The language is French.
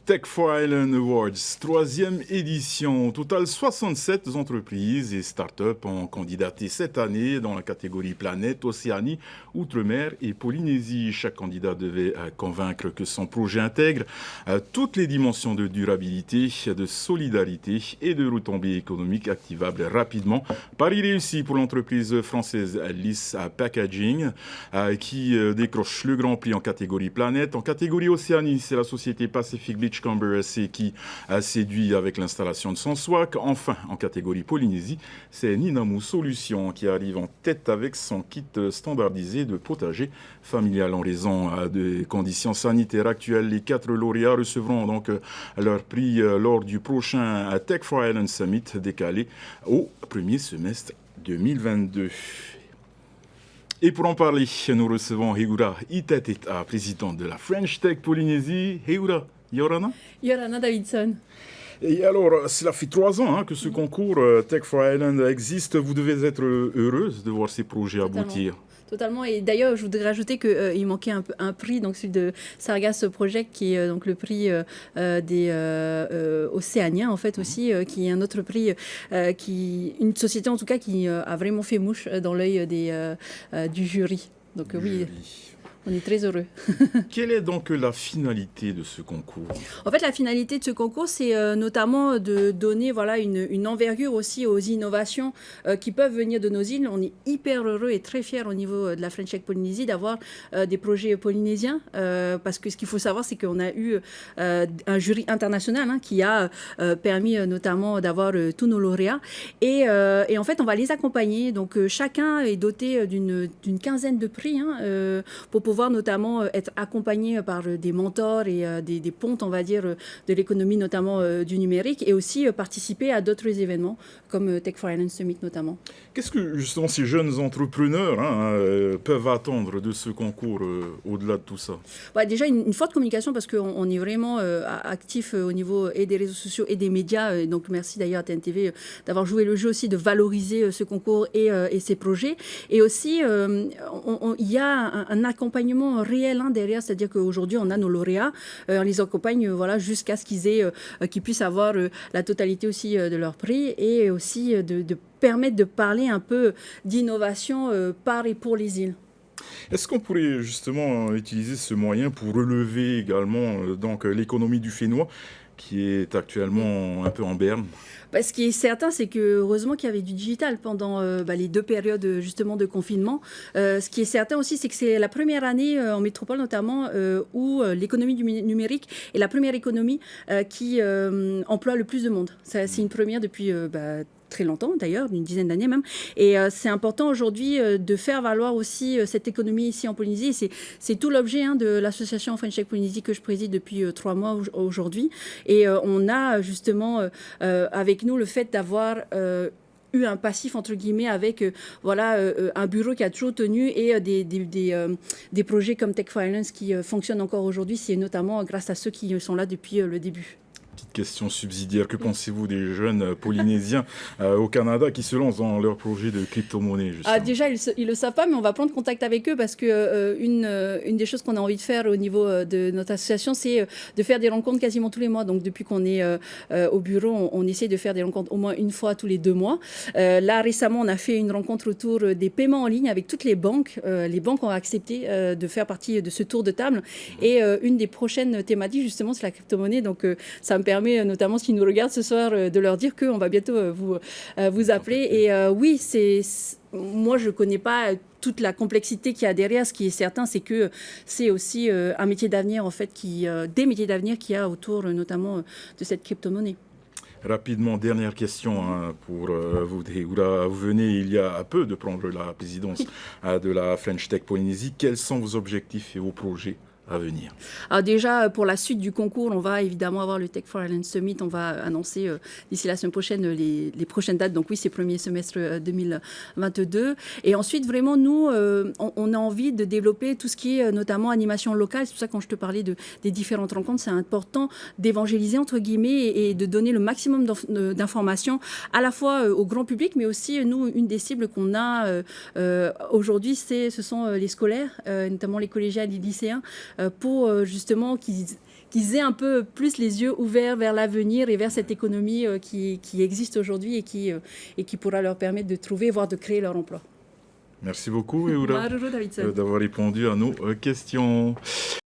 Tech for Island Awards, troisième édition. Au total, 67 entreprises et startups ont candidaté cette année dans la catégorie Planète, Océanie, Outre-mer et Polynésie. Chaque candidat devait convaincre que son projet intègre toutes les dimensions de durabilité, de solidarité et de retombées économiques activables rapidement. Pari réussi pour l'entreprise française Lys Packaging qui décroche le Grand Prix en catégorie Planète. En catégorie Océanie, c'est la société Pacific Beachcomber SC qui a séduit avec l'installation de son SWAC. Enfin, en catégorie Polynésie, c'est Ninamou Solutions qui arrive en tête avec son kit standardisé de potager familial. En raison des conditions sanitaires actuelles, les 4 lauréats recevront donc leur prix lors du prochain Tech for Island Summit décalé au premier semestre 2022. Et pour en parler, nous recevons Heura Itateta, présidente de la French Tech Polynésie. Heura, Yorana? Yorana Davidson. Et alors, cela fait 3 ans que ce concours Tech for Island existe. Vous devez être heureuse de voir ces projets aboutir. Totalement. Et d'ailleurs, je voudrais rajouter qu'il manquait un prix, donc celui de Sargasso Project, qui est donc le prix des Océaniens, en fait, aussi, qui est un autre prix, une société, en tout cas, qui a vraiment fait mouche dans l'œil du jury. Donc oui. On est très heureux. Quelle est donc la finalité de ce concours? En fait, la finalité de ce concours, c'est notamment de donner une envergure aussi aux innovations qui peuvent venir de nos îles. On est hyper heureux et très fiers au niveau de la French Tech Polynésie d'avoir des projets polynésiens parce que ce qu'il faut savoir, c'est qu'on a eu un jury international qui a permis notamment d'avoir tous nos lauréats. Et en fait, on va les accompagner. Donc, chacun est doté d'une quinzaine de prix pour pouvoir notamment être accompagné par des mentors et des pontes, on va dire, de l'économie, notamment du numérique, et aussi participer à d'autres événements, comme Tech for Island Summit notamment. Qu'est-ce que justement ces jeunes entrepreneurs peuvent attendre de ce concours au-delà de tout ça? Déjà, une forte communication parce qu'on est vraiment actif au niveau et des réseaux sociaux et des médias. Et donc, merci d'ailleurs à TNTV d'avoir joué le jeu aussi, de valoriser ce concours et ses projets. Et aussi, il y a un accompagnement réel derrière, c'est-à-dire qu'aujourd'hui, on a nos lauréats, on les accompagne jusqu'à ce qu'ils puissent avoir la totalité aussi de leur prix et aussi de permettre de parler un peu d'innovation par et pour les îles. Est-ce qu'on pourrait justement utiliser ce moyen pour relever également l'économie du Fénois qui est actuellement un peu en berne? Ce qui est certain, c'est que heureusement qu'il y avait du digital pendant les 2 périodes justement de confinement. Ce qui est certain aussi, c'est que c'est la première année en métropole notamment où l'économie du numérique est la première économie qui emploie le plus de monde. C'est une première depuis très longtemps d'ailleurs, une dizaine d'années même. Et c'est important aujourd'hui de faire valoir aussi cette économie ici en Polynésie. C'est tout l'objet de l'association French Tech Polynésie que je préside depuis 3 mois aujourd'hui. Et on a justement avec nous le fait d'avoir eu un passif entre guillemets avec un bureau qui a toujours tenu et des projets comme Tech for Islands qui fonctionnent encore aujourd'hui. C'est notamment grâce à ceux qui sont là depuis le début. Petite question subsidiaire, que pensez-vous des jeunes Polynésiens au Canada qui se lancent dans leur projet de crypto-monnaie? Déjà, ils ne le savent pas, mais on va prendre contact avec eux parce que une des choses qu'on a envie de faire au niveau de notre association, c'est de faire des rencontres quasiment tous les mois. Donc, depuis qu'on est au bureau, on essaie de faire des rencontres au moins une fois tous les 2 mois. Là, récemment, on a fait une rencontre autour des paiements en ligne avec toutes les banques. Les banques ont accepté de faire partie de ce tour de table. Et une des prochaines thématiques, justement, c'est la crypto-monnaie. Donc, ça me permet, notamment s'ils nous regardent ce soir, de leur dire qu'on va bientôt vous appeler. Et oui, moi, je ne connais pas toute la complexité qu'il y a derrière. Ce qui est certain, c'est que c'est aussi un métier d'avenir, en fait, des métiers d'avenir qu'il y a autour, notamment, de cette crypto-monnaie. Rapidement, dernière question pour vous, Heura. Vous venez il y a peu de prendre la présidence de la French Tech Polynésie. Quels sont vos objectifs et vos projets à venir? Alors déjà, pour la suite du concours, on va évidemment avoir le Tech for Island Summit. On va annoncer d'ici la semaine prochaine les prochaines dates. Donc oui, c'est premier semestre 2022. Et ensuite, vraiment, nous, on a envie de développer tout ce qui est notamment animation locale. C'est pour ça que quand je te parlais des différentes rencontres, c'est important d'évangéliser, entre guillemets, et de donner le maximum d'informations à la fois au grand public, mais aussi, nous, une des cibles qu'on a aujourd'hui, ce sont les scolaires, notamment les collégiens et les lycéens, pour justement qu'ils qu'ils aient un peu plus les yeux ouverts vers l'avenir et vers cette économie qui existe aujourd'hui et qui pourra leur permettre de trouver, voire de créer leur emploi. Merci beaucoup, Eura, Maruru Davidson. d'avoir répondu à nos questions.